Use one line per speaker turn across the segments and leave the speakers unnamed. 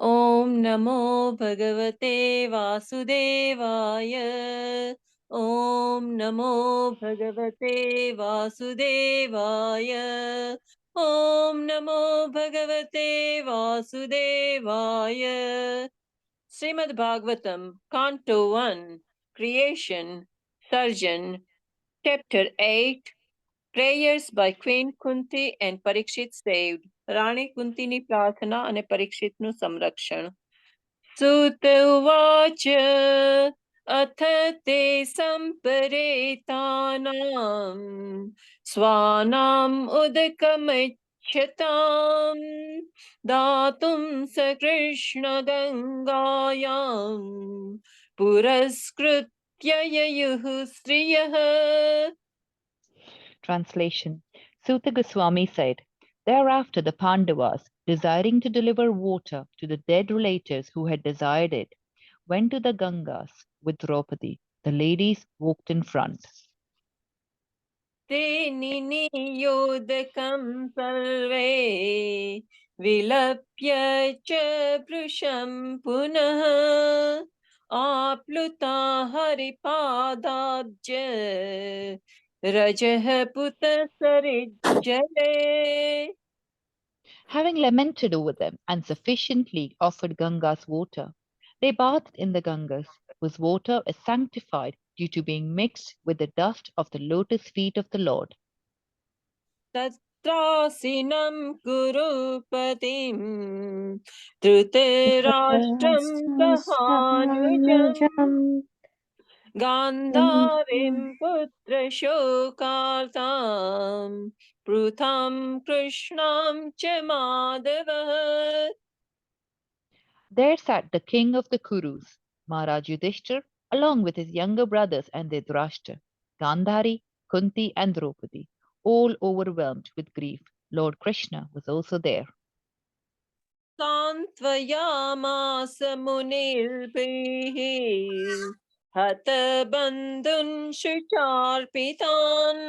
ॐ नमो भगवते वासुदेवाय। ॐ नमो भगवते वासुदेवाय। ॐ नमो भगवते वासुदेवाय। Srimad Bhagavatam, Canto 1, Creation, Sarjan, Chapter 8, Prayers by Queen Kunti and Parikshit saved. Rani Kuntini Prarthana and Parikshitnu Samrakshan. Sut उवाच अथ ते सम्परेतानाम् स्वानाम् उदकमिच्छताम् दातुं सकृष्णगङ्गायाम् पुरस्कृत्य ययुः स्त्रियः.
Translation. Suta Goswami said, thereafter the Pandavas, desiring to deliver water to the dead relatives who had desired it, went to the Gangas with Draupadi. The ladies walked in front.
ते नियोदकं सर्वे विलप्य च भृशं पुनः आप्लुता हरिपादाब्ज रजः पुतसरिज्जले.
Having lamented over them and sufficiently offered Ganga's water, they bathed in the Gangas, whose water is sanctified due to being mixed with the dust of the lotus feet of the Lord.
तत्रासिनं कुरुपतिं धृतराष्ट्रं सहानुजम् गान्धारीं पुत्रशोकार्तां पृथां कृष्णां च माधवः.
There sat the king of the Kurus, Maharaj Yudhishthir, along with his younger brothers and their Dhrashta, Gandhari, Kunti, and Draupadi, all overwhelmed with grief. Lord Krishna was also there.
सान्त्वयामास मुनिर्भिः हतबन्धुन् शुचार्पितान्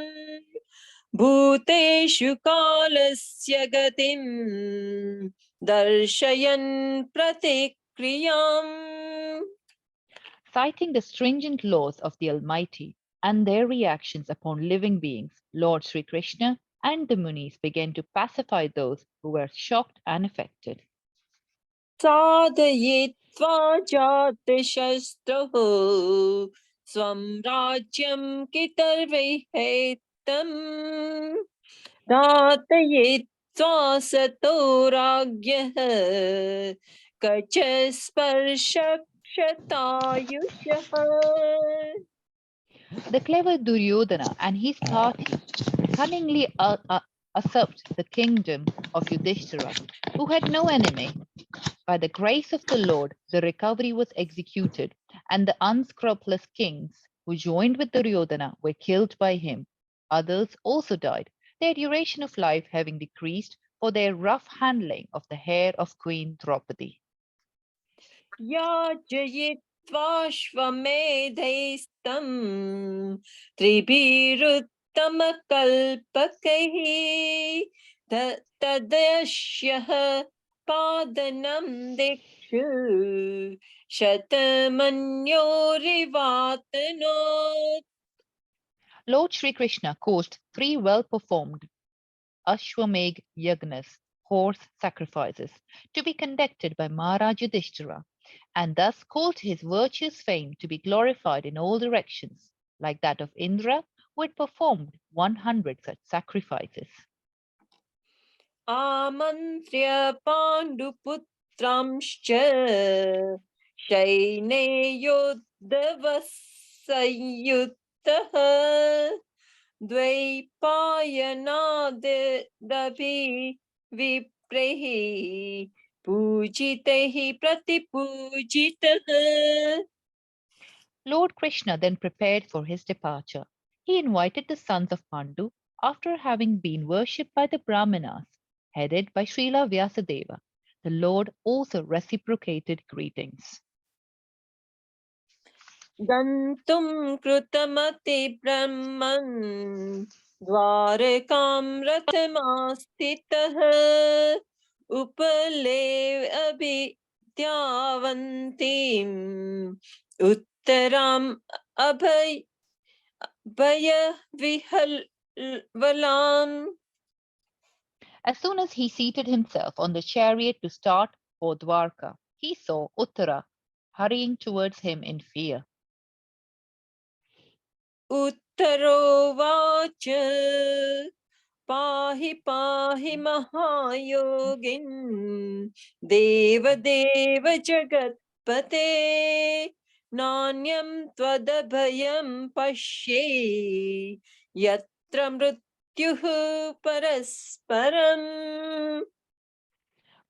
भूतेषु कालस्य गतिं दर्शयन् प्रतिक्रियाम्.
Citing the stringent laws of the Almighty and their reactions upon living beings, Lord Sri Krishna and the Munis began to pacify those who were shocked and affected.
साधयित्वा जातशस्त्रः स्वं राज्यं कितर्विहेत्तम् दातयित्वा सतो राज्ञः कच स्पर्शक्षतायुषः.
The clever Duryodhana and his party cunningly usurped the kingdom of Yudhishthira, who had no enemy. By the grace of the Lord, the recovery was executed, and the unscrupulous kings who joined with Duryodhana were killed by him. Others also died, their duration of life having decreased for their rough handling of the hair of Queen Draupadi.
याचयित्वाश्वमेधैस्तं त्रिभिरुत्तमकल्पकैः तदश्यः पादनं दिक्षु शतमन्योरिवातनोत्.
Lord Sri Krishna caused 3 well-performed Ashwamedh Yagnas, horse sacrifices, to be conducted by Maharaj Yudhishthira, and thus caused his virtuous fame to be glorified in all directions, like that of Indra, who had performed 100 such sacrifices.
आमन्त्र्य पाण्डुपुत्रांश्च सैन्ययोद्धवसंयुक्तः द्वैपायनादपि विप्रैः पूजितैः प्रतिपूजितः.
Lord Krishna then prepared for his departure. He invited the sons of Pandu after having been worshipped by the Brahmanas, headed by Srila Vyasadeva. The Lord also reciprocated greetings.
गन्तुं कृतमति ब्रह्मन् द्वारकां रथमास्थितः उपले अभिद्यावन्तीम् उत्तराम् भयविह्वलाम्.
As soon as he seated himself on the chariot to start for Dwarka, he saw Uttara hurrying towards him in fear.
उत्तरोवाच पाहि पाहि महायोगिन् देवदेव जगत्पते नान्यं त्वदभयं पश्ये यत्र मृत्युः परस्परम्.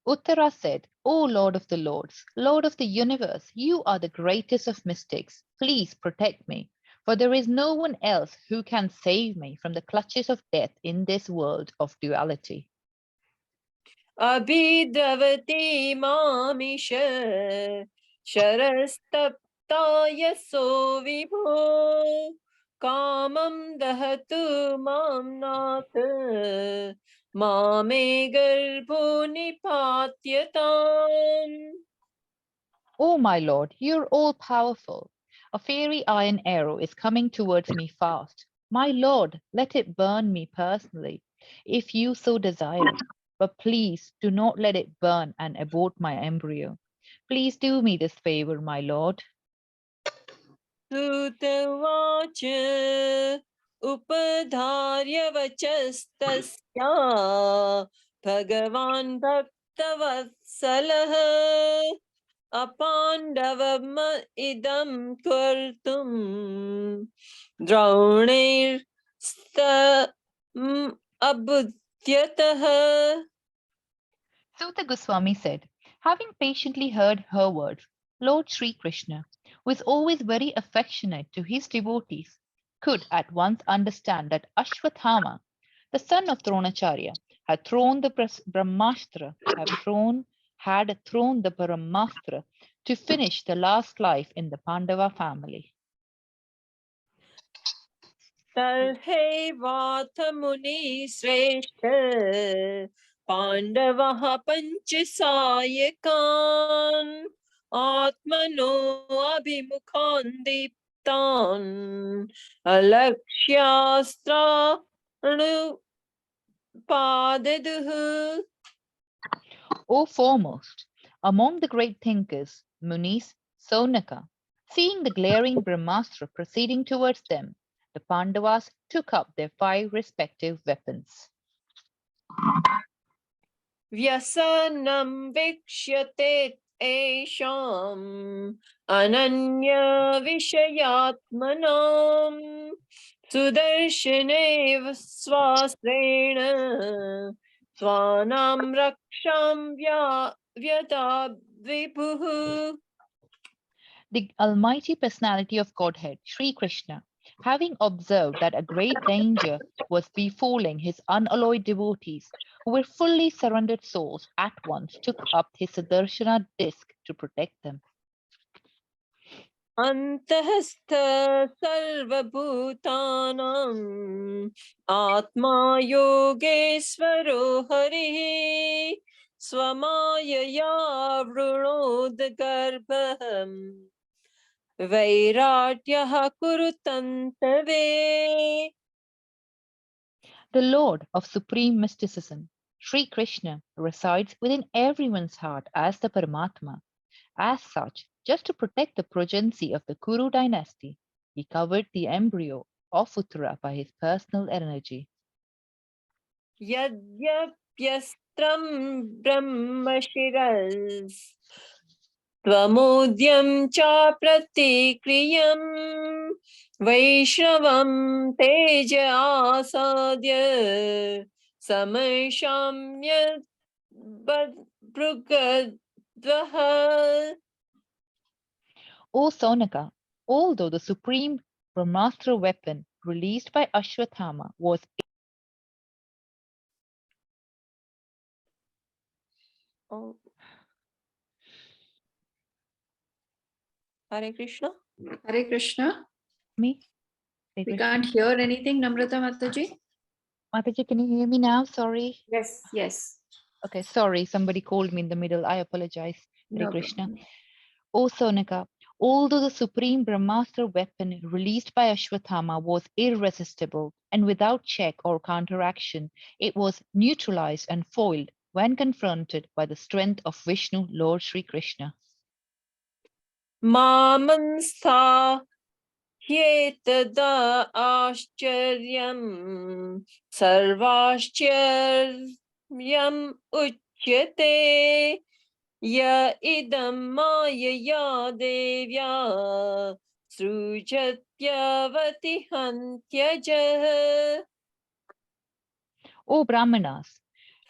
Uttara said, O Lord of the Lords, Lord of the universe, you are the greatest of mystics. Please protect me, for there is no one else who can save me from the clutches of death in this world of duality.
अभिद्रवति मामिष शरस्तप्तायसो विभो कामं दहतु मां नाथ मामे गर्भो निपात्यताम्.
O my Lord, you are all powerful. A fiery iron arrow is coming towards me fast. My Lord, let it burn me personally, if you so desire. But please do not let it burn and abort my embryo. Please do me this favor, my Lord.
श्रुतवाच उपधार्य वचस्तस्या भगवान् भक्तवत्सलः अपाण्डवम् इदं कर्तुं द्रोणैस्तम् अबुध्यतः.
Suta Goswami said, having patiently heard her words, Lord Sri Krishna, who is always very affectionate to his devotees, could at once understand that Ashwathama, the son of Dronacharya, had thrown the Brahmastra, had thrown the Brahmastra to finish the last life in the Pandava family.
तर्हैवाथ मुनिश्रेष्ठ पाण्डवः पञ्चसायकान् आत्मनो अभिमुखान् दीप्तान् अलक्ष्यास्त्राणुपाददुः.
O foremost, among the great thinkers, Munis, Sonaka, seeing the glaring Brahmastra proceeding towards them, the Pandavas took up their 5 respective weapons.
व्यसनं वीक्ष्यते एषाम् अनन्यविषयात्मनाम् सुदर्शनेव स्वास्त्रेण स्वानां रक्षां व्यदा विभुः.
The Almighty Personality of Godhead, Sri Krishna, having observed that a great danger was befalling his unalloyed devotees, who were fully surrendered souls, at once took up his Sudarshana disc to protect them.
अन्तःस्थ सर्वभूतानाम् आत्मा योगेश्वरो हरिः स्वमायया वृणोद गर्भम् वैराट्यः कुरुतन्तवे.
The Lord of Supreme Mysticism, Sri Krishna, resides within everyone's heart as the Paramatma. As such, just to protect the progeny of the Kuru dynasty, he covered the embryo of Uttara by his personal energy.
यद्यप्यस्त्रं ब्रह्मशिरस् त्वमोद्यं च प्रतिक्रियं वैष्णवं तेज आसाद्य समैषाम्य भृगद्वः.
O Sonaka, although the supreme Brahmastra weapon released by Ashwathama was
Hare Krishna.
Hare Krishna.
me.
We can't hear anything, Namrata Mataji.
Mataji, can you hear me now? Sorry.
Yes, yes.
Okay, sorry. Somebody called me in the middle. I apologize. Hare
No
Krishna.
problem.
O Sonika, although the supreme Brahmastra weapon released by Ashwathama was irresistible and without check or counteraction, it was neutralized and foiled when confronted by the strength of Vishnu, Lord Sri Krishna.
Mamanstha Hyetada Ashcharyam Sarvashcharyam Uchyate Ya idam Mayaya Devya Srujatyavati Hantyajah.
O Brahmanas,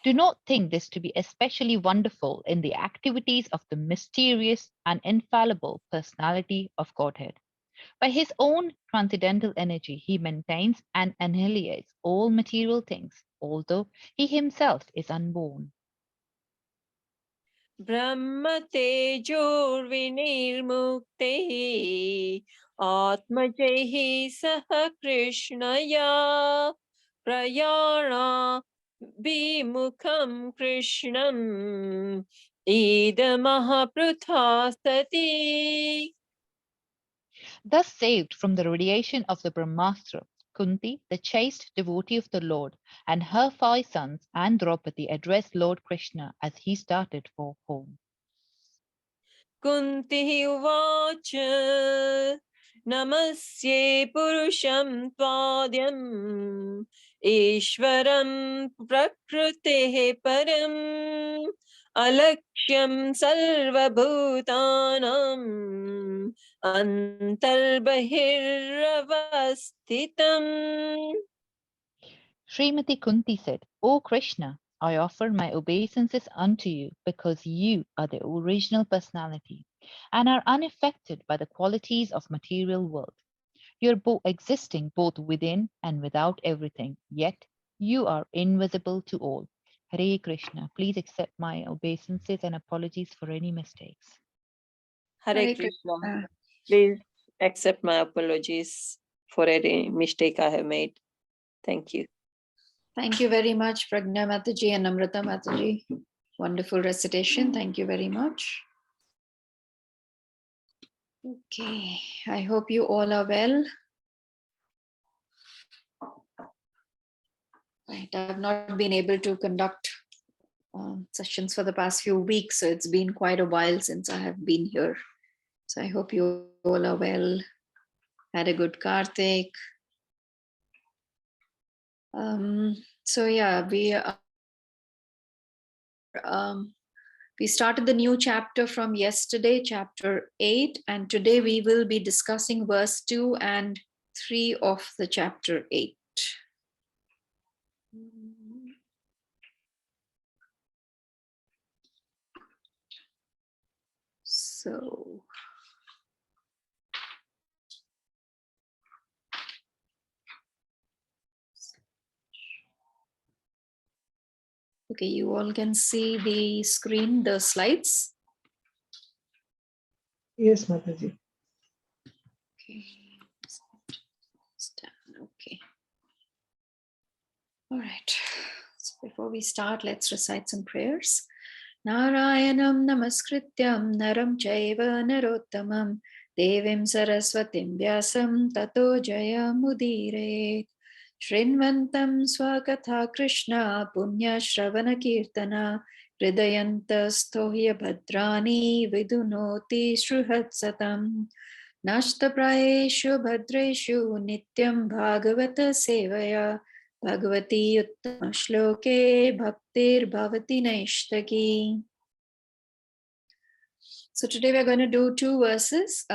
do not think this to be especially wonderful in the activities of the mysterious and infallible personality of Godhead. By his own transcendental energy, he maintains and annihilates all material things, although he himself is unborn.
Brahmatejurvinirmukte Atmajaihi Saha Krishnaya Prayana Vimukham Krishnam Idamahaprithastati.
Thus saved from the radiation of the Brahmastra, Kunti, the chaste devotee of the Lord, and her 5 sons and Draupadi addressed Lord Krishna as he started for home.
Kunti Uvacha Namasye Purusham Tvadyam Ishvaram Prakritehe Param Alakshyam Sarvabhutanam Antarbahirravasthitam.
Srimati Kunti said, O Krishna, I offer my obeisances unto you because you are the original personality and are unaffected by the qualities of material world. You are existing both within and without everything, yet you are invisible to all. Hare Krishna. Please accept my obeisances and apologies for any mistakes.
Hare
Hare
Krishna.
Krishna.
Please accept my apologies for any mistake I have made. Thank you.
Thank you very much, Pragna Mataji and Namrata Mataji. Wonderful recitation. Thank you very much. Okay, I hope you all are well. Right, I've not been able to conduct sessions for the past few weeks, so it's been quite a while since I have been here. So I hope you all are well. Had a good Karthik. So yeah, we started the new chapter from yesterday, chapter 8, and today we will be discussing verse 2 and 3 of the chapter 8. So, okay, you all can see the screen, the slides.
Yes, Mataji.
Okay. Okay. All right. So before we start, let's recite some prayers. Narayanam namaskrityam naram chaiva narottamam devim saraswatim vyasam tato jayamudire. Shrinvantam swakatha Krishna punya shravana kirtana hridayantastohya bhadrani vidunoti sruhatsatam. Nashtaprayeshu bhadreshu nityam bhagavata sevaya Bhagavati uttama shloke bhaktir bhavati naishtaki. So today we're going to do 2 verses.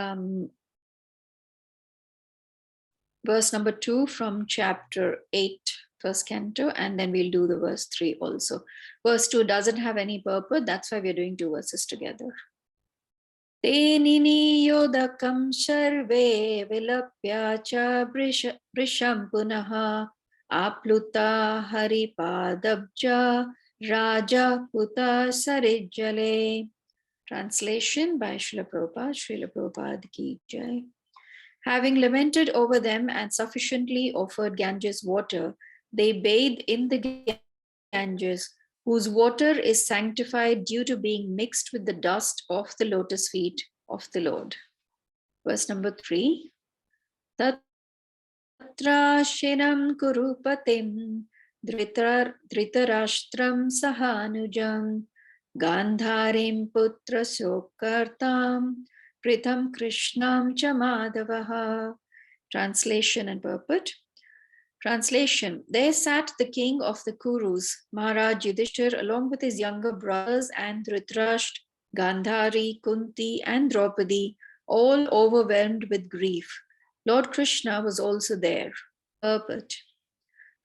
Verse number 2 from chapter 8, first canto, and then we'll do the verse 3 also. Verse 2 doesn't have any purport, that's why we're doing 2 verses together. Tenini yodakam sharve vilapya cha brisham punaha apluta haripadabja raja puta sarijale. Translation by Srila Prabhupada. Srila Prabhupada ki jai. Having lamented over them and sufficiently offered Ganges water, they bathe in the Ganges, whose water is sanctified due to being mixed with the dust of the lotus feet of the Lord. Verse number 3. Tatrashinam kurupatim dhritarashtram sahanujam gandharim putra sokartam pritham krishnam cha madhavaha. Translation and purport. Translation. There sat the king of the Kurus, Maharaj Yudhishthir, along with his younger brothers and Dhritarashtra, Gandhari, Kunti, and Draupadi, all overwhelmed with grief. Lord Krishna was also there. Purport.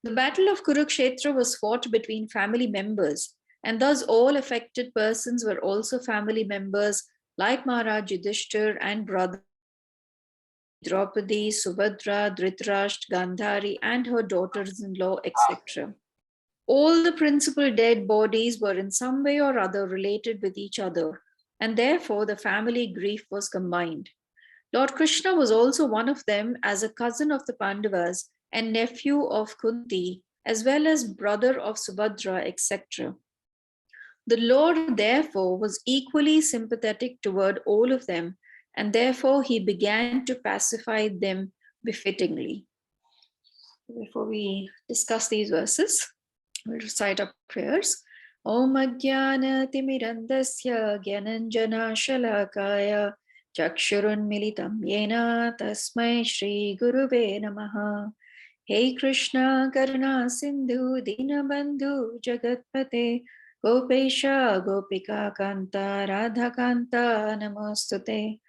The battle of Kurukshetra was fought between family members, and thus all affected persons were also family members like Maharaj Yudhishthir and brother Draupadi, Subhadra, Dhritarashtra, Gandhari, and her daughters-in-law, etc. All the principal dead bodies were in some way or other related with each other, and therefore the family grief was combined. Lord Krishna was also one of them as a cousin of the Pandavas and nephew of Kunti, as well as brother of Subhadra, etc. The Lord, therefore, was equally sympathetic toward all of them, and therefore he began to pacify them befittingly. Before we discuss these verses, we'll recite our prayers. Om Ajnana Timirandasya Gyananjana Shalakaya Chakshurun Militam Yena Tasmai Shri Guruve Namaha. Hey Krishna Karuna Sindhu Dinabandhu Jagatpate Gopesha Gopika Kanta Radha Kanta Namostute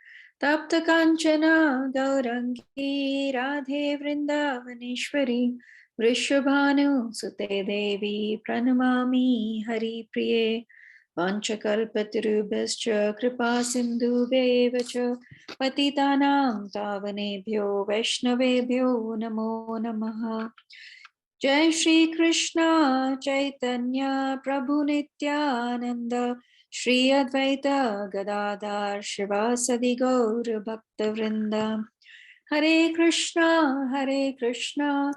Tapta Kanchana Gaurangi Radhe Vrindavaneshwari Vrishabhanu Sute Devi Pranamami Hari Priye Vanchakalpatirubhascha Kripa Sindhu Bevacha Patitanam Tavanebhyo Vaishnavebhyo Namo Namaha. Jai Shri Krishna Chaitanya Prabhu Nityananda Shri Advaita Gadadhar Shivasadi Gaur Bhakta Vrinda. Hare Krishna Krishna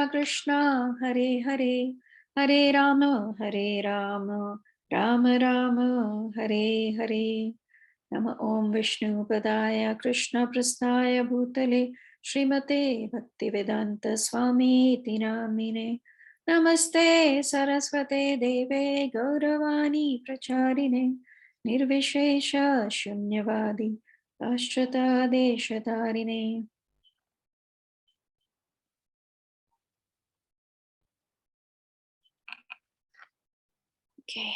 Krishna Hare Hare Hare Rama Rama Rama Hare Hare. Nama Om Vishnu Padaya Krishna Prasthaya Bhutale Srimate Bhaktivedanta Swami Iti Namine. Namaste Saraswate Deve Gauravani Pracharine Nirvishesha Shunyavadi Ashrata Deshatarine. Okay.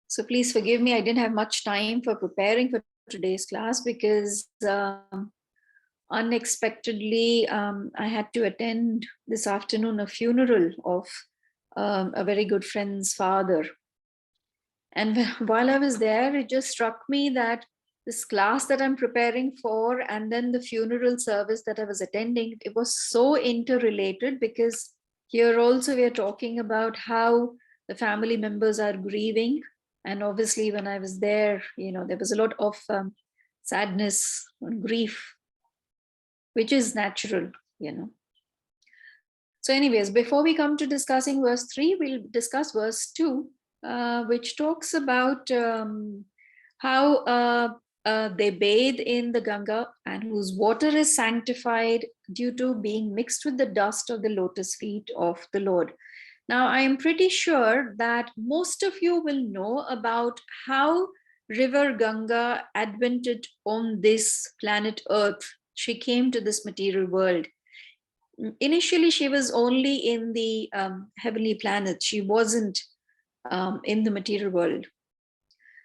So please forgive me, I didn't have much time for preparing for today's class because unexpectedly I had to attend this afternoon a funeral of a very good friend's father. And while I was there, it just struck me that this class that I'm preparing for and then the funeral service that I was attending, it was so interrelated because here also we are talking about how the family members are grieving. And obviously when I was there, there was a lot of sadness and grief, which is natural, So anyways, before we come to discussing verse 3, we'll discuss verse 2, which talks about how they bathe in the Ganga and whose water is sanctified due to being mixed with the dust of the lotus feet of the Lord. Now, I am pretty sure that most of you will know about how River Ganga advented on this planet Earth. She came to this material world. Initially, she was only in the heavenly planets. She wasn't in the material world.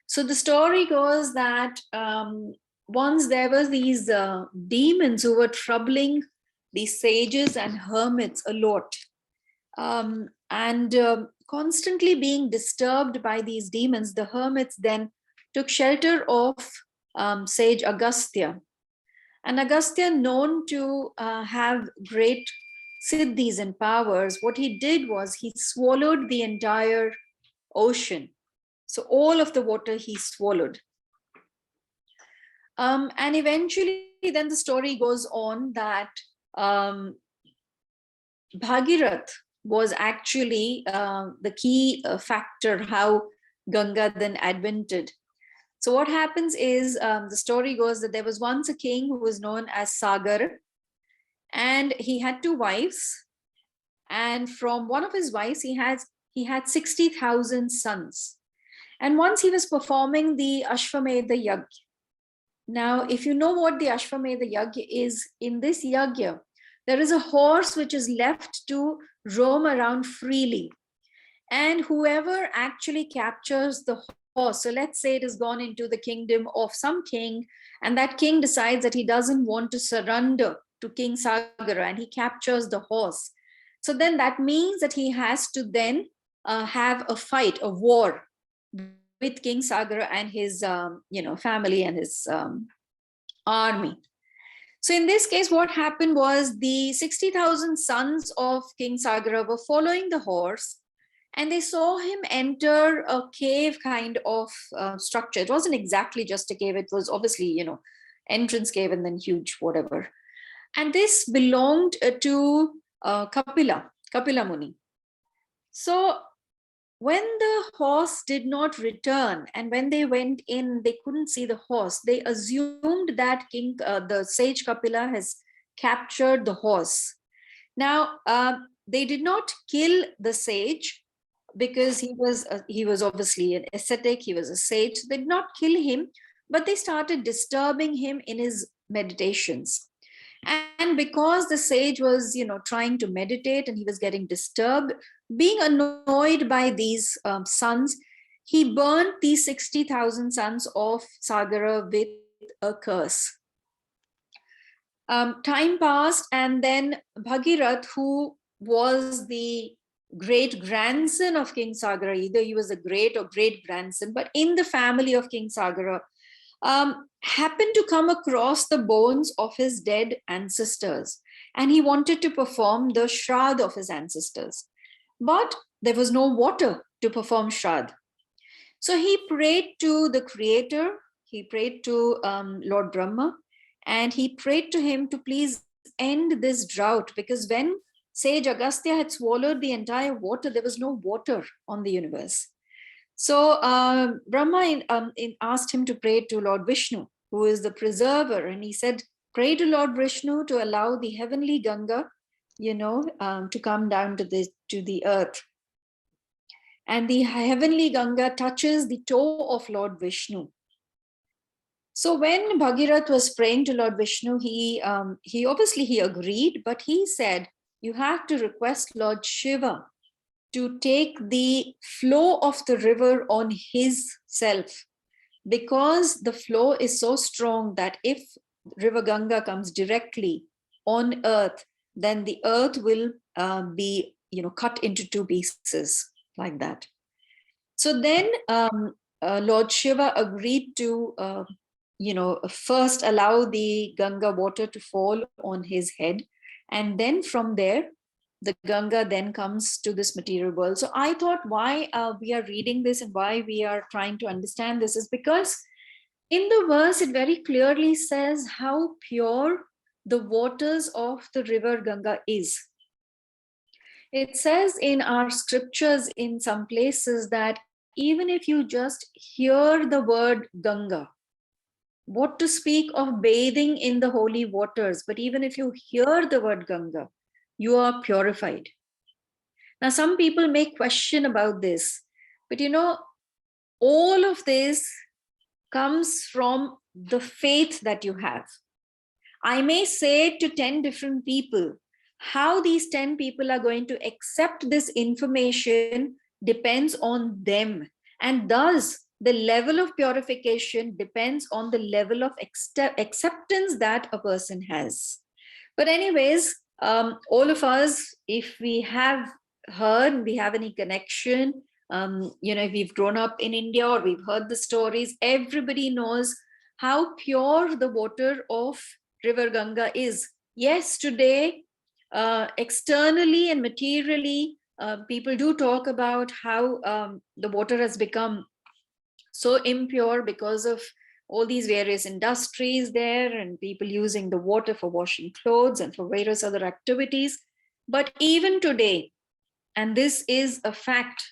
So the story goes that once there were these demons who were troubling these sages and hermits a lot. And constantly being disturbed by these demons, the hermits then took shelter of sage Agastya. And Agastya, known to have great siddhis and powers, what he did was he swallowed the entire ocean. So all of the water he swallowed. And eventually then the story goes on that Bhagirath was actually the key factor how Ganga then advented. So what happens is, the story goes that there was once a king who was known as Sagar, and he had 2 wives. And from one of his wives, he had 60,000 sons. And once he was performing the Ashwamedha Yagya. Now, if you know what the Ashwamedha Yagya is, in this Yagya, there is a horse which is left to roam around freely. And whoever actually captures the horse, so let's say it has gone into the kingdom of some king, and that king decides that he doesn't want to surrender to King Sagara, and he captures the horse. So then that means that he has to then have a fight, a war with King Sagara and his family and his army. So in this case, what happened was the 60,000 sons of King Sagara were following the horse, and they saw him enter a cave kind of structure. It wasn't exactly just a cave. It was obviously, entrance cave and then huge, whatever. And this belonged to Kapila Muni. So when the horse did not return, and when they went in, they couldn't see the horse. They assumed that the sage Kapila has captured the horse. Now, they did not kill the sage because he was obviously an ascetic. He was a sage. So they did not kill him, but they started disturbing him in his meditations. And because the sage was, trying to meditate and he was getting disturbed, being annoyed by these sons, he burned these 60,000 sons of Sagara with a curse. Time passed, and then Bhagirath, who was the great grandson of King Sagara, either he was a great or great grandson, but in the family of King Sagara, happened to come across the bones of his dead ancestors, and he wanted to perform the Shraddha of his ancestors. But there was no water to perform Shraddha. So he prayed to the Creator, he prayed to Lord Brahma, and he prayed to him to please end this drought, because when sage Agastya had swallowed the entire water, there was no water on the universe. So Brahma asked him to pray to Lord Vishnu, who is the preserver, and he said, pray to Lord Vishnu to allow the heavenly Ganga, to come down to the earth. And the heavenly Ganga touches the toe of Lord Vishnu. So when Bhagirath was praying to Lord Vishnu, he obviously agreed, but he said, you have to request Lord Shiva to take the flow of the river on his self, because the flow is so strong that if river Ganga comes directly on earth, then the earth will be cut into 2 pieces like that. So then Lord Shiva agreed to first allow the Ganga water to fall on his head, and then from there the Ganga then comes to this material world. So I thought why we are reading this and why we are trying to understand this is because in the verse, it very clearly says how pure the waters of the river Ganga is. It says in our scriptures in some places that even if you just hear the word Ganga, what to speak of bathing in the holy waters, but even if you hear the word Ganga, you are purified. Now, some people may question about this, but all of this comes from the faith that you have. I may say to 10 different people, how these 10 people are going to accept this information depends on them. And thus, the level of purification depends on the level of acceptance that a person has. But anyways, all of us, if we have heard, we have any connection, if we've grown up in India or we've heard the stories, everybody knows how pure the water of river Ganga is. Yes, today, externally and materially, people do talk about how the water has become so impure because of all these various industries there and people using the water for washing clothes and for various other activities. But even today, and this is a fact,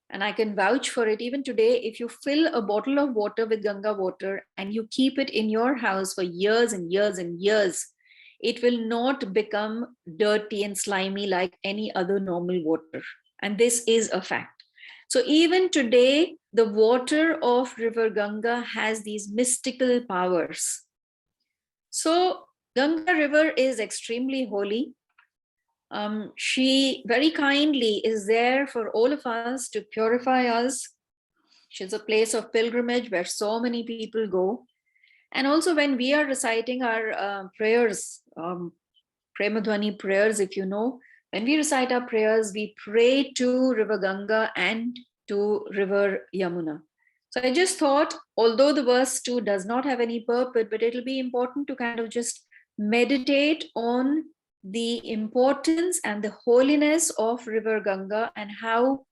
and I can vouch for it, even today, if you fill a bottle of water with Ganga water and you keep it in your house for years and years and years, it will not become dirty and slimy like any other normal water. And this is a fact. So even today, the water of River Ganga has these mystical powers. So Ganga River is extremely holy. She very kindly is there for all of us to purify us. She's a place of pilgrimage where so many people go. And also when we are reciting our prayers, Premadhwani prayers, if you know, when we recite our prayers, we pray to River Ganga and to River Yamuna. So I just thought, although the verse 2 does not have any purport, but it'll be important to kind of just meditate on the importance and the holiness of River Ganga and how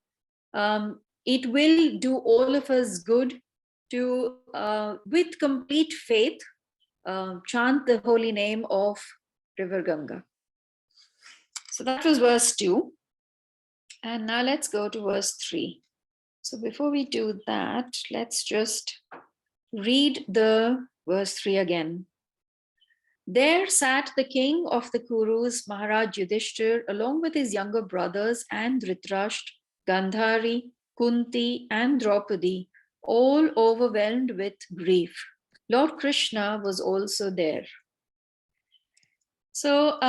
it will do all of us good to, with complete faith, chant the holy name of River Ganga. So that was verse 2. And now let's go to verse 3. So before we do that, let's just read the verse 3 again. There sat the king of the Kurus, Maharaj Yudhishthir, along with his younger brothers and Dhritarashtra, Gandhari, Kunti, and Draupadi, all overwhelmed with grief. Lord Krishna was also there. So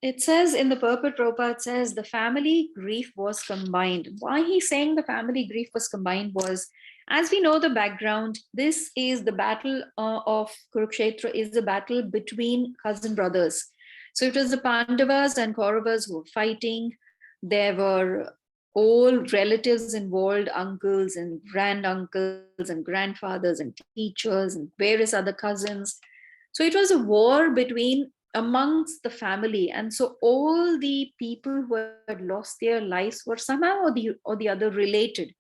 it says in the purport, Prabhupada says the family grief was combined. Why he's saying the family grief was combined was, as we know the background, this is the battle of Kurukshetra, is a battle between cousin brothers. So it was the Pandavas and Kauravas who were fighting. There were all relatives involved, uncles and granduncles and grandfathers and teachers and various other cousins. So it was a war amongst the family, and so all the people who had lost their lives were somehow or the other related.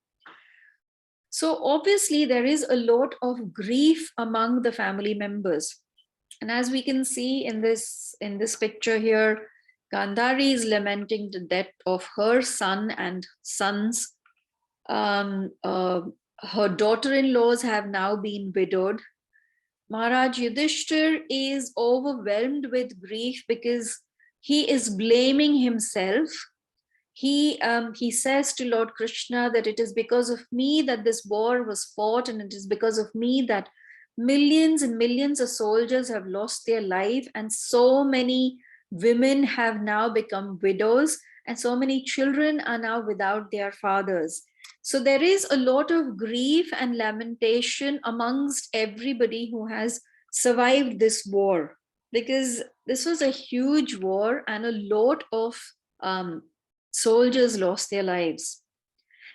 So obviously there is a lot of grief among the family members, and as we can see in this picture here, Gandhari is lamenting the death of her son and sons. Her daughter-in-laws have now been widowed. Maharaj Yudhishthir is overwhelmed with grief because he is blaming himself. He says to Lord Krishna that it is because of me that this war was fought, and it is because of me that millions and millions of soldiers have lost their life, and so many women have now become widows, and so many children are now without their fathers. So there is a lot of grief and lamentation amongst everybody who has survived this war, because this was a huge war and a lot of soldiers lost their lives.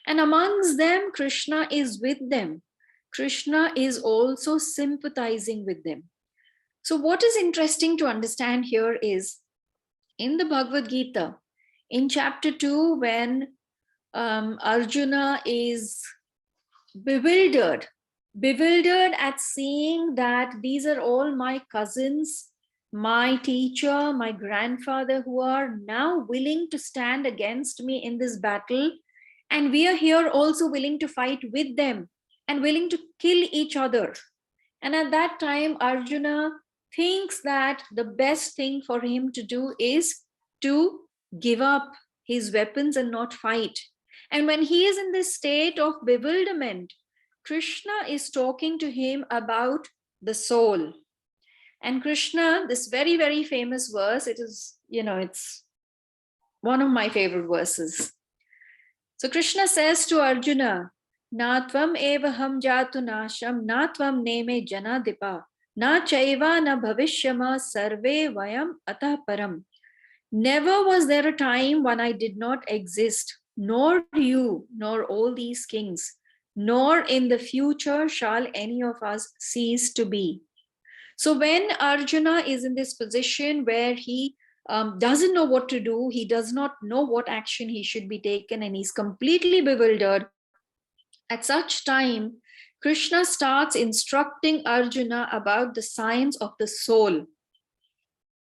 And amongst them, Krishna is with them. Krishna is also sympathizing with them. So what is interesting to understand here is in the Bhagavad Gita, in chapter 2, when Arjuna is bewildered at seeing that these are all my cousins, my teacher, my grandfather, who are now willing to stand against me in this battle. And we are here also willing to fight with them and willing to kill each other. And at that time, Arjuna thinks that the best thing for him to do is to give up his weapons and not fight. And when he is in this state of bewilderment, Krishna is talking to him about the soul. And Krishna, this very, very famous verse, it is, it's one of my favorite verses. So Krishna says to Arjuna, Na tvam evaham jatu nasham, na tvam neme janadipa, na chaiva na bhavishyama sarve vayam atah param. Never was there a time when I did not exist, nor you, nor all these kings, nor in the future shall any of us cease to be. So when Arjuna is in this position where he doesn't know what to do, he does not know what action he should be taken, and he's completely bewildered, at such time, Krishna starts instructing Arjuna about the science of the soul.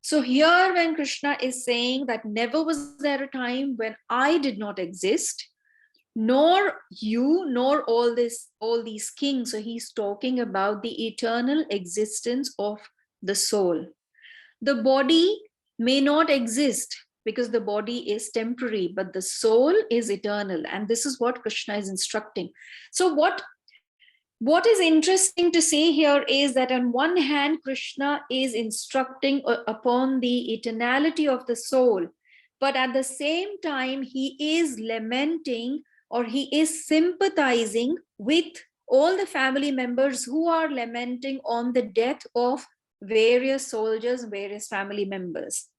So here when Krishna is saying that never was there a time when I did not exist, nor you, nor all these kings. So he's talking about the eternal existence of the soul. The body may not exist because the body is temporary, but the soul is eternal. And this is what Krishna is instructing. So what is interesting to say here is that on one hand, Krishna is instructing upon the eternality of the soul, but at the same time, he is lamenting or he is sympathizing with all the family members who are lamenting on the death of various soldiers, various family members.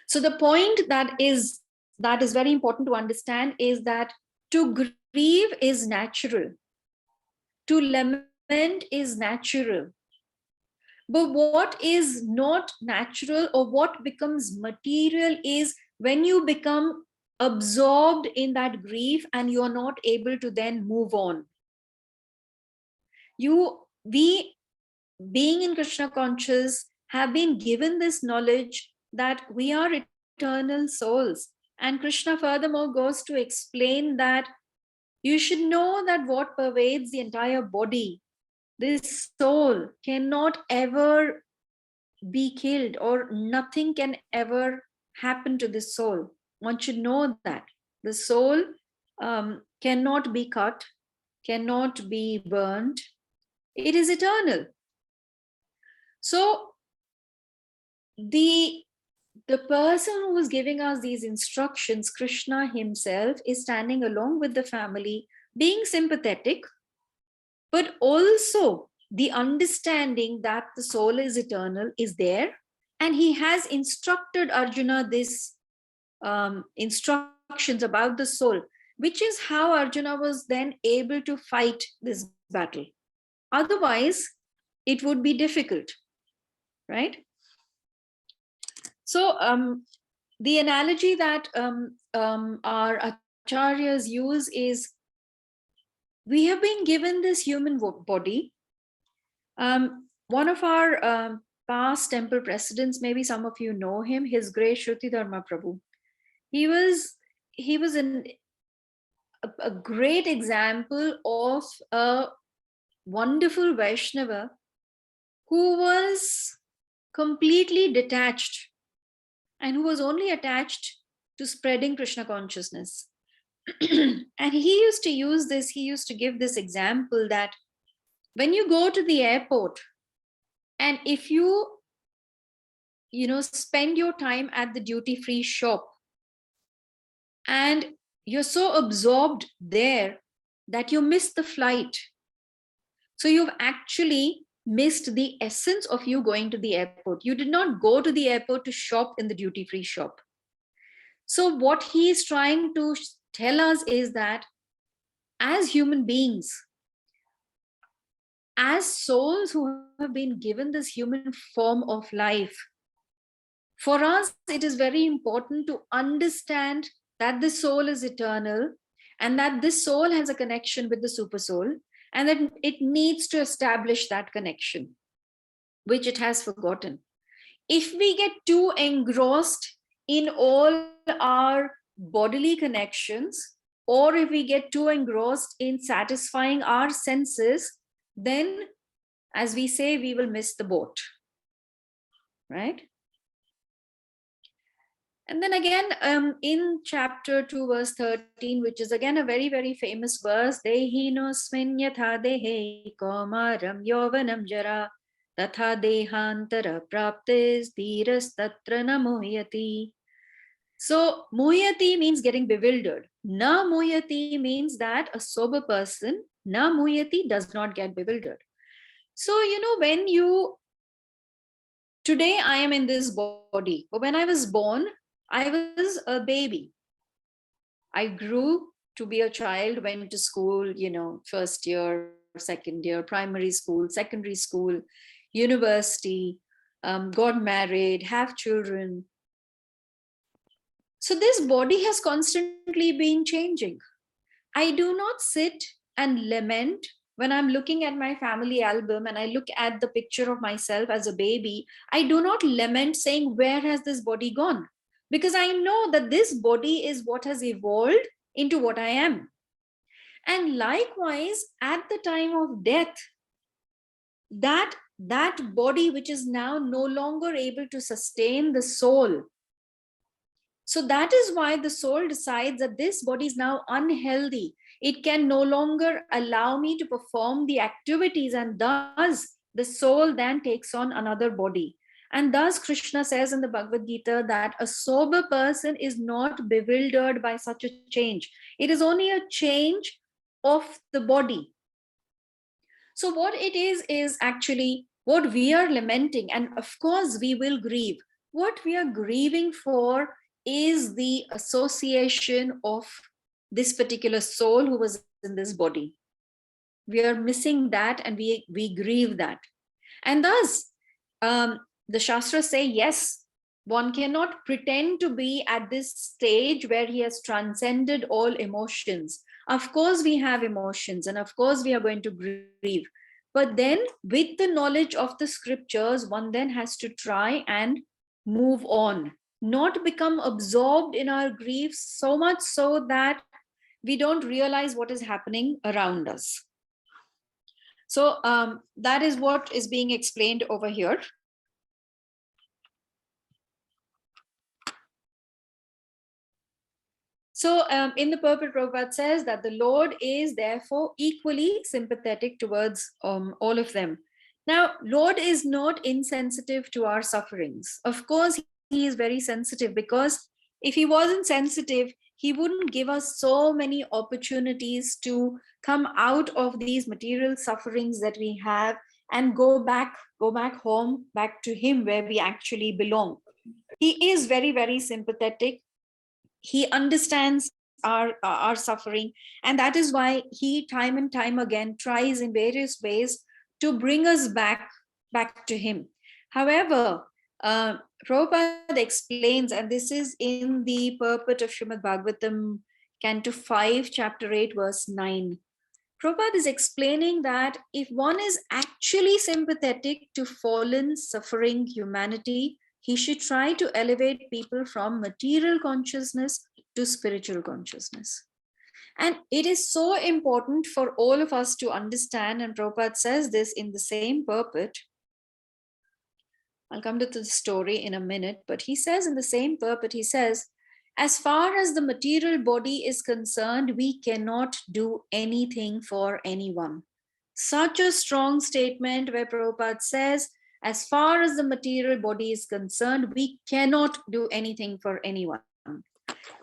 So the point that is very important to understand is that to grieve is natural. To lament is natural. But what is not natural or what becomes material is when you become absorbed in that grief and you are not able to then move on. We, being in Krishna conscious, have been given this knowledge that we are eternal souls. And Krishna furthermore goes to explain that you should know that what pervades the entire body, this soul, cannot ever be killed, or nothing can ever happen to this soul. One should know that the soul cannot be cut, cannot be burned. It is eternal. So the person who is giving us these instructions, Krishna himself, is standing along with the family, being sympathetic, but also the understanding that the soul is eternal is there. And he has instructed Arjuna this instructions about the soul, which is how Arjuna was then able to fight this battle. Otherwise, it would be difficult, right? So the analogy that our acharyas use is, we have been given this human body. One of our past temple presidents, maybe some of you know him, His Grace Shruti Dharma Prabhu. He was a great example of a wonderful Vaishnava who was completely detached and who was only attached to spreading Krishna consciousness. And he used to give this example that when you go to the airport, and if you spend your time at the duty-free shop, and you're so absorbed there that you miss the flight. So you've actually missed the essence of you going to the airport. You did not go to the airport to shop in the duty-free shop. So what he is trying to tell us is that as human beings, as souls who have been given this human form of life, for us, it is very important to understand that the soul is eternal and that this soul has a connection with the super soul, and that it needs to establish that connection, which it has forgotten. If we get too engrossed in all our bodily connections, or if we get too engrossed in satisfying our senses, then, as we say, we will miss the boat, right? And then again, in chapter 2, verse 13, which is again a very, very famous verse, Dehinosmin yatha dehe kaumaram yovanam jara tatha dehantara praptes dhiras tatra na muhyati. So muhyati means getting bewildered. Na muhyati means that a sober person, na muhyati, does not get bewildered. So, when today I am in this body, but when I was born, I was a baby. I grew to be a child, went to school, first year, second year, primary school, secondary school, university, got married, have children. So this body has constantly been changing. I do not sit and lament When I'm looking at my family album and I look at the picture of myself as a baby, I do not lament saying, where has this body gone? Because I know that this body is what has evolved into what I am. And likewise, at the time of death, that body which is now no longer able to sustain the soul. So that is why the soul decides that this body is now unhealthy. It can no longer allow me to perform the activities, and thus the soul then takes on another body. And thus Krishna says in the Bhagavad Gita that a sober person is not bewildered by such a change. It is only a change of the body. So what it is actually what we are lamenting, and of course we will grieve. What we are grieving for is the association of this particular soul who was in this body. We are missing that, and we grieve that. And thus, the Shastras say, yes, one cannot pretend to be at this stage where he has transcended all emotions. Of course, we have emotions, and of course, we are going to grieve. But then, with the knowledge of the scriptures, one then has to try and move on, not become absorbed in our griefs so much so that we don't realize what is happening around us. So that is what is being explained over here. So in the purport, Prabhupada says that the Lord is therefore equally sympathetic towards all of them. Now, Lord is not insensitive to our sufferings. Of course, he is very sensitive, because if he wasn't sensitive, he wouldn't give us so many opportunities to come out of these material sufferings that we have and go back home, back to him where we actually belong. He is very, very sympathetic. He understands our suffering, and that is why he time and time again tries in various ways to bring us back to him. However, Prabhupada explains, and this is in the purport of Srimad Bhagavatam, Canto 5, Chapter 8, verse 9. Prabhupada is explaining that if one is actually sympathetic to fallen, suffering humanity, he should try to elevate people from material consciousness to spiritual consciousness. And it is so important for all of us to understand, and Prabhupada says this in the same purport. I'll come to the story in a minute, but he says in the same purport, he says, as far as the material body is concerned, we cannot do anything for anyone. Such a strong statement where Prabhupada says, as far as the material body is concerned, we cannot do anything for anyone.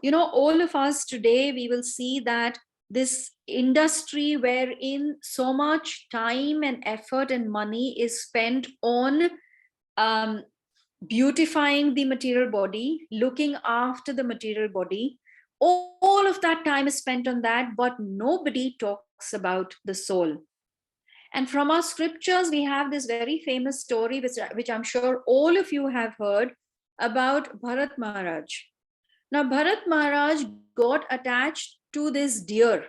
You know, all of us today, we will see that this industry wherein so much time and effort and money is spent on beautifying the material body, looking after the material body, all of that time is spent on that, but nobody talks about the soul. And from our scriptures, we have this very famous story, which I'm sure all of you have heard, about Bharat Maharaj. Now, Bharat Maharaj got attached to this deer.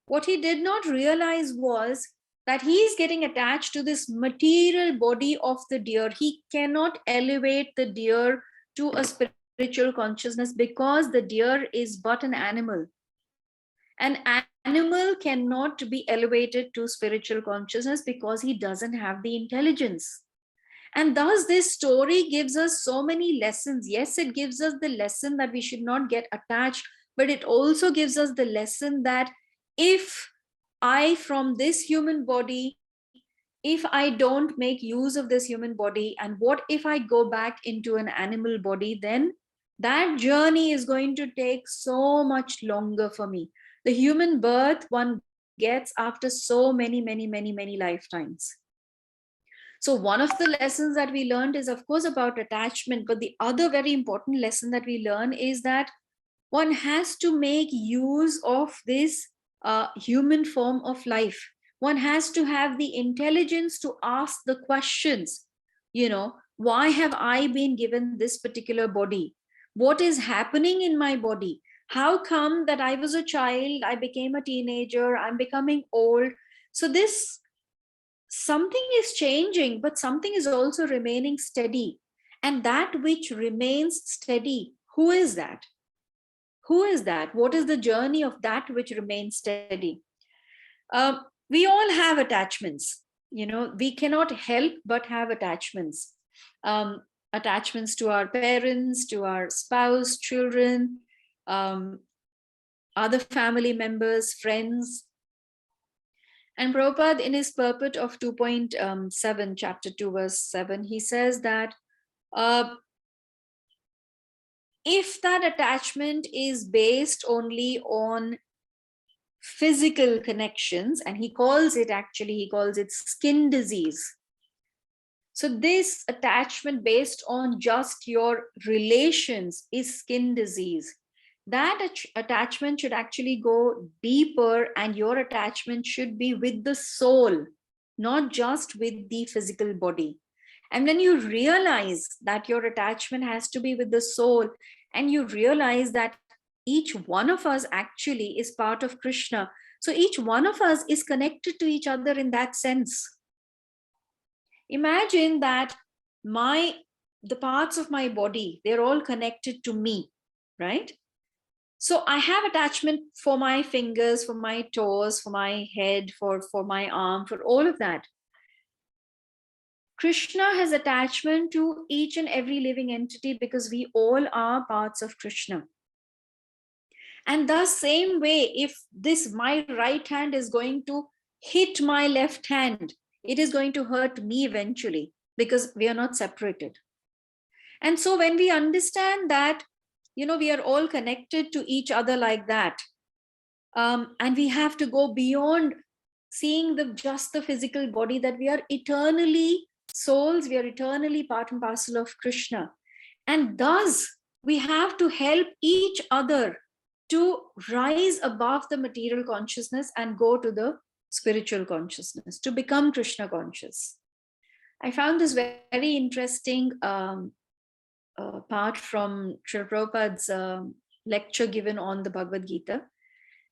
What he did not realize was that he is getting attached to this material body of the deer. He cannot elevate the deer to a spiritual consciousness because the deer is but an animal. An animal cannot be elevated to spiritual consciousness because he doesn't have the intelligence. And thus this story gives us so many lessons. Yes, it gives us the lesson that we should not get attached, but it also gives us the lesson that if I, from this human body, if I don't make use of this human body, and what if I go back into an animal body, then that journey is going to take so much longer for me. The human birth one gets after so many lifetimes. So one of the lessons that we learned is, of course, about attachment. But the other very important lesson that we learn is that one has to make use of this human form of life. One has to have the intelligence to ask the questions. You know, why have I been given this particular body? What is happening in my body? How come that I was a child, I became a teenager, I'm becoming old? So this something is changing, but something is also remaining steady. And that which remains steady, who is that? Who is that? What is the journey of that which remains steady? We all have attachments. We cannot help but have attachments. Attachments to our parents, to our spouse, children, other family members, friends. And Prabhupada, in his purport of 2.7, chapter 2, verse 7, he says that if that attachment is based only on physical connections, and he calls it skin disease. So this attachment based on just your relations is skin disease. That attachment should actually go deeper, and your attachment should be with the soul, not just with the physical body. And when you realize that your attachment has to be with the soul, and you realize that each one of us actually is part of Krishna, so each one of us is connected to each other in that sense. Imagine that the parts of my body, they're all connected to me, right? So I have attachment for my fingers, for my toes, for my head, for my arm, for all of that. Krishna has attachment to each and every living entity because we all are parts of Krishna. And the same way, if my right hand is going to hit my left hand, it is going to hurt me eventually because we are not separated. And so when we understand that, we are all connected to each other like that, and we have to go beyond seeing just the physical body, that we are eternally souls, we are eternally part and parcel of Krishna. And thus, we have to help each other to rise above the material consciousness and go to the spiritual consciousness, to become Krishna conscious. I found this very interesting part from Srila Prabhupada's lecture given on the Bhagavad Gita.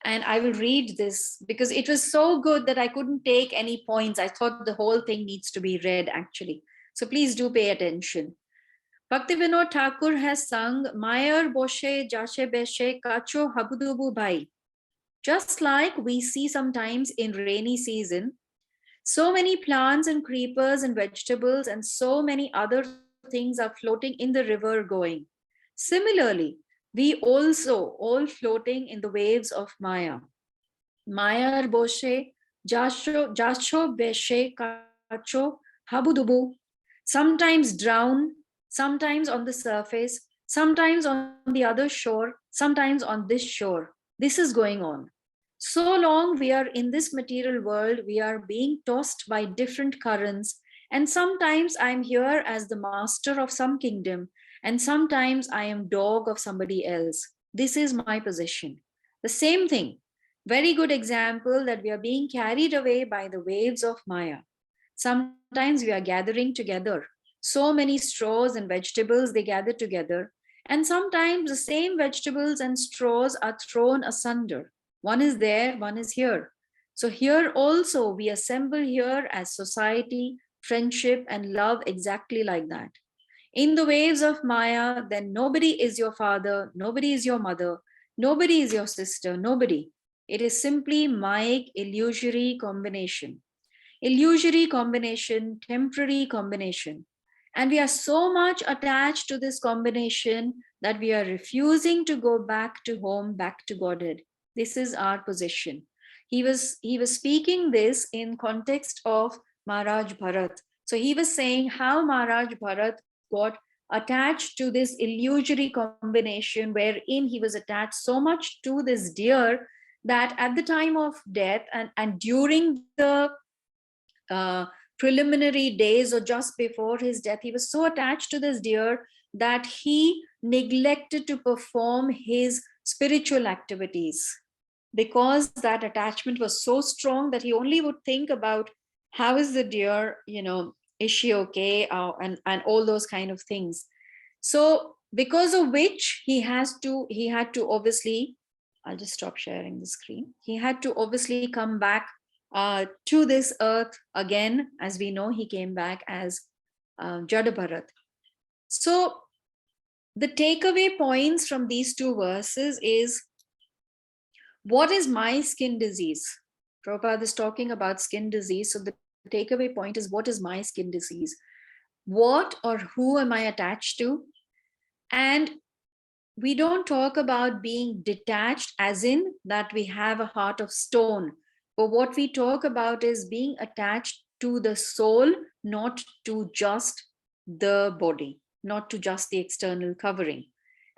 And I will read this because it was so good that I couldn't take any points. I thought the whole thing needs to be read actually. So please do pay attention. Bhakti Vinod Thakur has sung Mayar Boshe Jashe Beshe Kacho Habudubu Bhai. Just like we see sometimes in rainy season, so many plants and creepers and vegetables and so many other things are floating in the river going. Similarly, we also all floating in the waves of Maya. Mayar Boshe Jasho Beshe Kacho Habudubu. Sometimes drown, sometimes on the surface, sometimes on the other shore, sometimes on this shore. This is going on. So long we are in this material world, we are being tossed by different currents. And sometimes I'm here as the master of some kingdom, and sometimes I am dog of somebody else. This is my position. The same thing. Very good example that we are being carried away by the waves of Maya. Sometimes we are gathering together. So many straws and vegetables, they gather together. And sometimes the same vegetables and straws are thrown asunder. One is there, one is here. So here also we assemble here as society, friendship, and love exactly like that. In the waves of Maya, then nobody is your father, nobody is your mother, nobody is your sister, nobody. It is simply Mayic illusory combination. Illusory combination, temporary combination. And we are so much attached to this combination that we are refusing to go back to home, back to Godhead. This is our position. He was speaking this in context of Maharaj Bharat. So he was saying how Maharaj Bharat got attached to this illusory combination, wherein he was attached so much to this deer that at the time of death and during the preliminary days or just before his death, he was so attached to this deer that he neglected to perform his spiritual activities, because that attachment was so strong that he only would think about how is the deer, is she okay, and all those kind of things. So because of which he had to obviously, I'll just stop sharing the screen. He had to obviously come back to this earth again. As we know, he came back as Jada Bharat. So the takeaway points from these two verses is, what is my skin disease? Prabhupada is talking about skin disease. So the takeaway point is, what is my skin disease? What or who am I attached to? And we don't talk about being detached as in that we have a heart of stone. But what we talk about is being attached to the soul, not to just the body, not to just the external covering.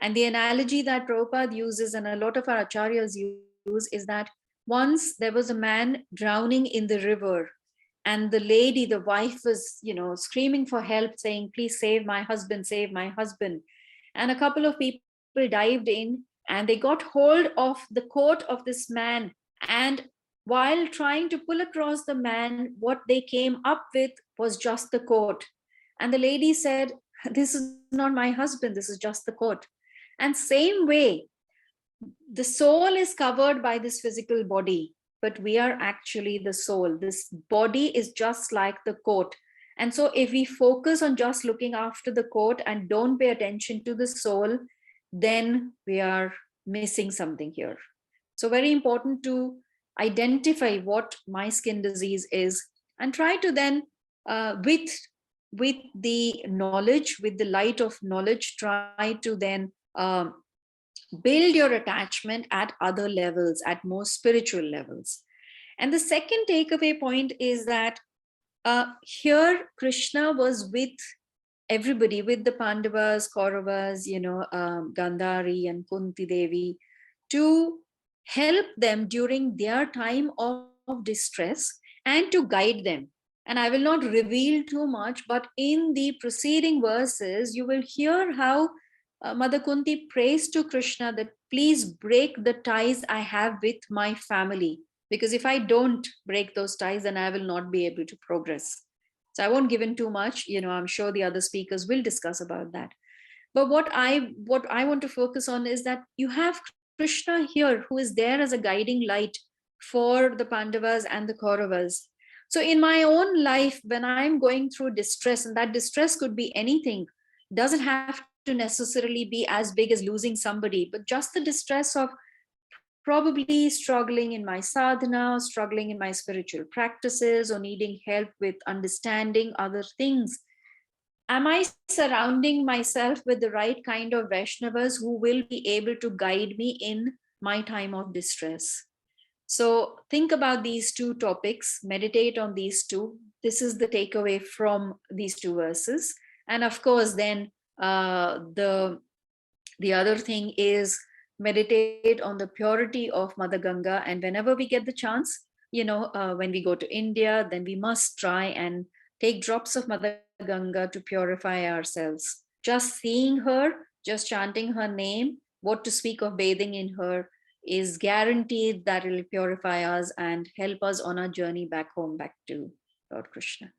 And the analogy that Prabhupada uses, and a lot of our acharyas use, is that once there was a man drowning in the river, and the lady, the wife, was, screaming for help, saying, please save my husband, save my husband. And a couple of people dived in, and they got hold of the coat of this man. And while trying to pull across the man, what they came up with was just the coat. And the lady said, this is not my husband, this is just the coat. And same way, the soul is covered by this physical body, but we are actually the soul. This body is just like the coat. And so if we focus on just looking after the coat and don't pay attention to the soul, then we are missing something here. So very important to identify what my skin disease is, and try to then, with the knowledge, with the light of knowledge, try to then build your attachment at other levels, at more spiritual levels. And the second takeaway point is that here Krishna was with everybody, with the Pandavas, Kauravas, Gandhari and Kunti Devi, to help them during their time of distress and to guide them. And I will not reveal too much, but in the preceding verses, you will hear how Mother Kunti prays to Krishna that please break the ties I have with my family, because if I don't break those ties, then I will not be able to progress. So I won't give in too much. I'm sure the other speakers will discuss about that. But what I want to focus on is that you have Krishna here, who is there as a guiding light for the Pandavas and the Kauravas. So in my own life, when I'm going through distress, and that distress could be anything, doesn't have to necessarily be as big as losing somebody, but just the distress of probably struggling in my sadhana, struggling in my spiritual practices, or needing help with understanding other things. Am I surrounding myself with the right kind of Vaishnavas who will be able to guide me in my time of distress? So think about these two topics, meditate on these two. This is the takeaway from these two verses. And of course, then the other thing is meditate on the purity of Mother Ganga. And whenever we get the chance, when we go to India, then we must try and take drops of Mother Ganga to purify ourselves. Just seeing her, just chanting her name, what to speak of bathing in her, is guaranteed that it will purify us and help us on our journey back home, back to Lord Krishna.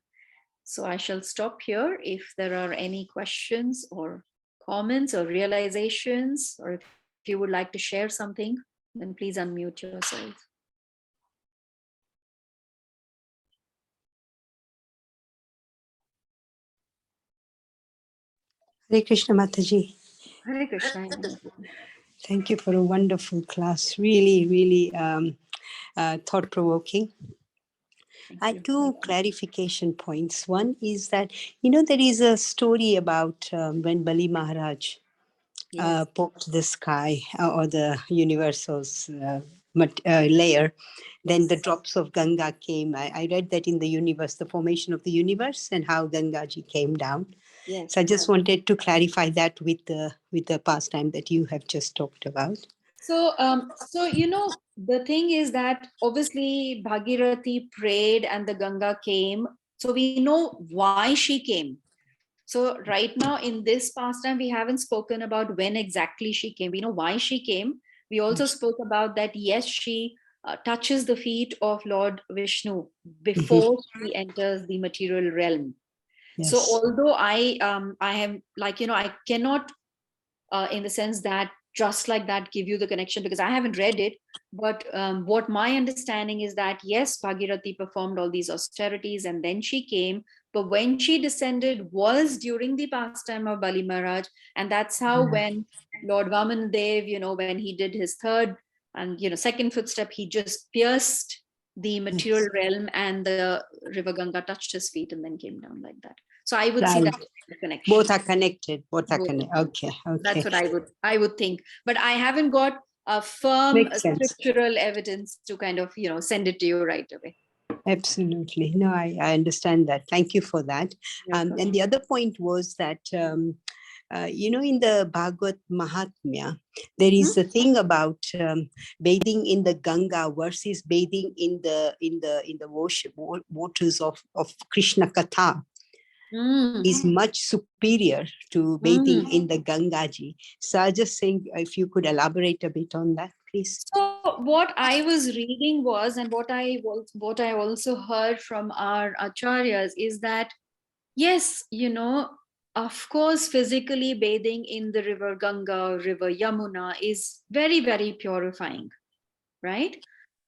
So I shall stop here. If there are any questions or comments or realizations, or if you would like to share something, then please unmute yourself.
Hare Krishna Mataji.
Hare Krishna.
Thank you for a wonderful class. Really, really thought-provoking. I have two clarification points. One is that, there is a story about when Bali Maharaj poked the sky or the universal's layer, then the drops of Ganga came. I read that in the universe, the formation of the universe and how Gangaji came down.
Yes.
So I just wanted to clarify that with the pastime that you have just talked about.
So, the thing is that obviously Bhagirathi prayed and the Ganga came. So we know why she came. So right now in this pastime, we haven't spoken about when exactly she came. We know why she came. We also spoke about that, yes, she touches the feet of Lord Vishnu before she enters the material realm.
Yes.
So although I am I cannot, in the sense that just like that give you the connection, because I haven't read it. But what my understanding is that, yes, Bhagirathi performed all these austerities and then she came. But when she descended was during the pastime of Bali Maharaj. And that's how when Lord Vaman Dev, when he did his third and, second footstep, he just pierced the material realm and the river Ganga touched his feet and then came down like that. So I would see
Right.
that as a connection.
Both are connected. Both are
Both.
connected. Okay.
That's
Okay.
what I would think. But I haven't got a firm
Makes sense.
scriptural evidence to kind of, send it to you right away.
Absolutely. No, I understand that. Thank you for that. And the other point was that, in the Bhagavad Mahatmya, there is a thing about bathing in the Ganga versus bathing in the waters of Krishna Katha. Is much superior to bathing in the Gangaji. So I just think if you could elaborate a bit on that, please.
So what I was reading was, and what I also heard from our acharyas is that, yes, of course, physically bathing in the river Ganga or river Yamuna is very, very purifying, right?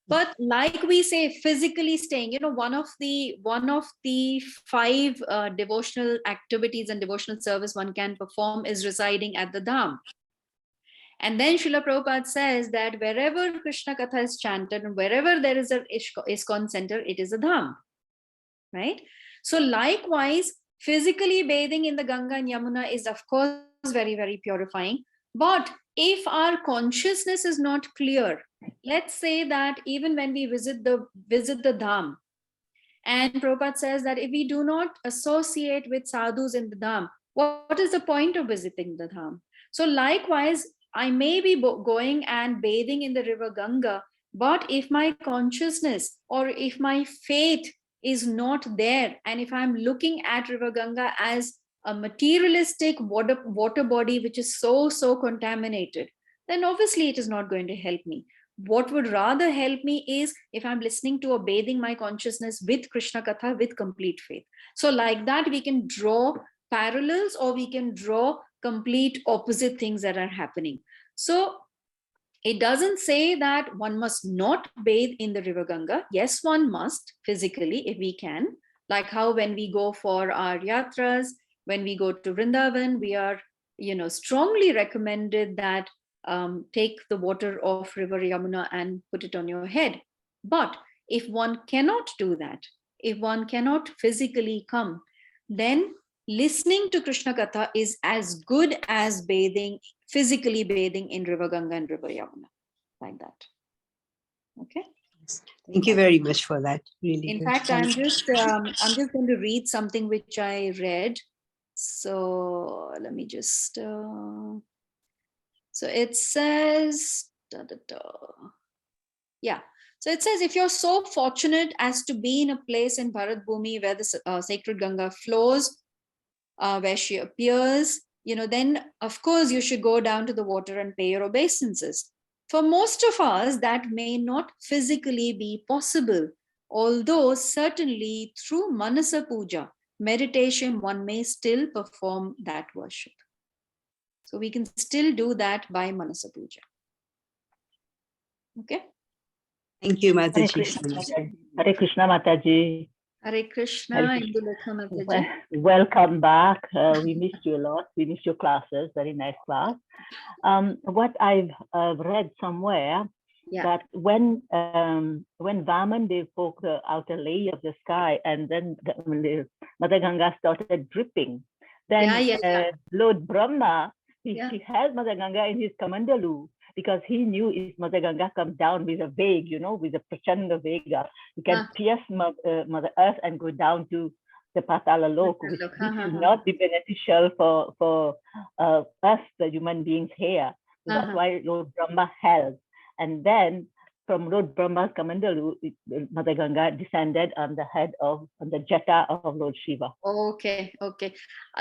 But like we say, physically staying, one of the 5 devotional activities and devotional service one can perform is residing at the dham. And then Srila Prabhupada says that wherever Krishna Katha is chanted and wherever there is an ISKCON center, it is a dham, right? So likewise, physically bathing in the Ganga and Yamuna is of course very, very purifying. But if our consciousness is not clear, let's say that even when we visit the dham, and Prabhupada says that if we do not associate with sadhus in the dham, what is the point of visiting the dham? So likewise, I may be going and bathing in the river Ganga, but if my consciousness or if my faith is not there, and if I'm looking at river Ganga as a materialistic water body which is so contaminated, then obviously it is not going to help me. What would rather help me is if I'm listening to or bathing my consciousness with Krishna Katha with complete faith. So like that, we can draw parallels or we can draw complete opposite things that are happening. So it doesn't say that one must not bathe in the river Ganga. Yes, one must physically if we can. Like how when we go for our yatras, when we go to Vrindavan, we are, strongly recommended that take the water of river Yamuna and put it on your head. But if one cannot do that, if one cannot physically come, then listening to Krishna Katha is as good as physically bathing in river Ganga and river Yamuna, like that. Okay.
Thank you very much for that. Really.
In
good.
fact, I'm just going to read something which I read. So let me just. So it says, yeah. So it says, if you're so fortunate as to be in a place in Bharat Bhumi where the sacred Ganga flows, where she appears, then of course you should go down to the water and pay your obeisances. For most of us, that may not physically be possible, although certainly through Manasa Puja, meditation, one may still perform that worship. So we can still do that by Manasa Puja. Okay.
Thank you,
Hare
Mataji.
Krishna, Hare Krishna Mataji.
Hare Krishna.
Hare
Indulekha Mataji.
Well, welcome back. We missed you a lot. We missed your classes. Very nice class. What I've read somewhere, that when Vaman Dev poked the outer layer of the sky, and then the Mother Ganga started dripping, then Lord Brahma, he held Mother Ganga in his kamandalu, because he knew if Mother Ganga comes down with a vague, with a Prachanda Vega, you can pierce Mother Earth and go down to the Patala Lok, which will not be beneficial for us, the human beings here. So that's why Lord Brahma held. And then from Lord Brahma's Kamandalu, Mother Ganga descended on the jata of Lord Shiva.
Okay.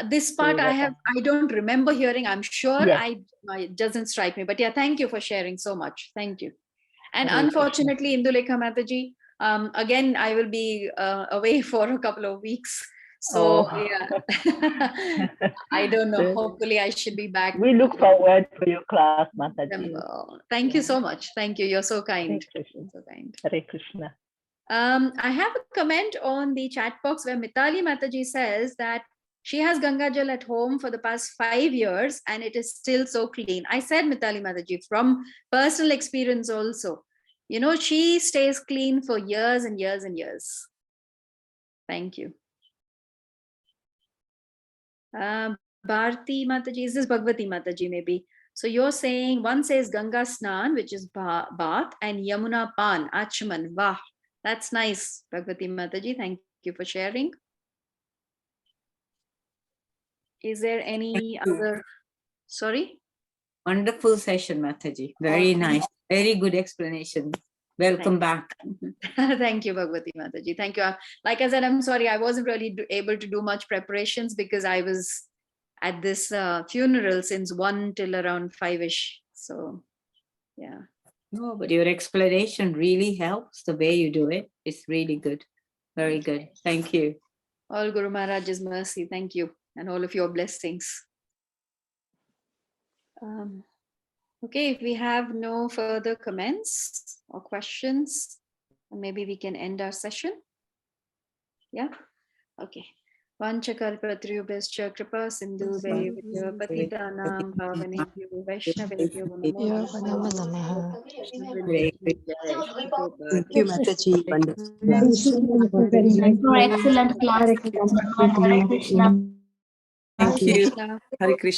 This part I don't remember hearing. I'm sure it doesn't strike me. But thank you for sharing so much. Thank you. And unfortunately, Indulekha Mataji, again, I will be away for a couple of weeks. So
Oh.
yeah, I don't know. Hopefully I should be back.
We look forward to your class, Mataji.
Thank you so much. Thank you. You're so kind.
Hare Krishna.
So kind.
Hare Krishna.
I have a comment on the chat box where Mitali Mataji says that she has Ganga Jal at home for the past 5 years and it is still so clean. I said, Mitali Mataji, from personal experience also, you know, she stays clean for years and years and years. Thank you. Bharti Mataji, is this Bhagwati Mataji maybe? So you're saying one says Ganga Snan, which is bath, and Yamuna Pan, Achman. Wow, that's nice, Bhagwati Mataji. Thank you for sharing. Is there any other? Sorry?
Wonderful session, Mataji. Very nice. Very good explanation. Welcome back.
Thank you, Bhagwati Mataji. Thank you. Like I said, I'm sorry, I wasn't really able to do much preparations because I was at this funeral since 1 till around 5-ish. So, yeah.
No, but your explanation really helps. The way you do it. It's really good. Very good. Thank you.
All Guru Maharaj's mercy. Thank you. And all of your blessings. Okay, if we have no further comments or questions, maybe we can end our session. Yeah. Okay. Vanchakalpatriyubhascha kripa sindhubhyo patitanam pavanebhyo vaishnavebhyo namo namaha.
Thank you, Mataji. Wonderful.
For excellent class. Hare Krishna.
Thank you. Hare Krishna.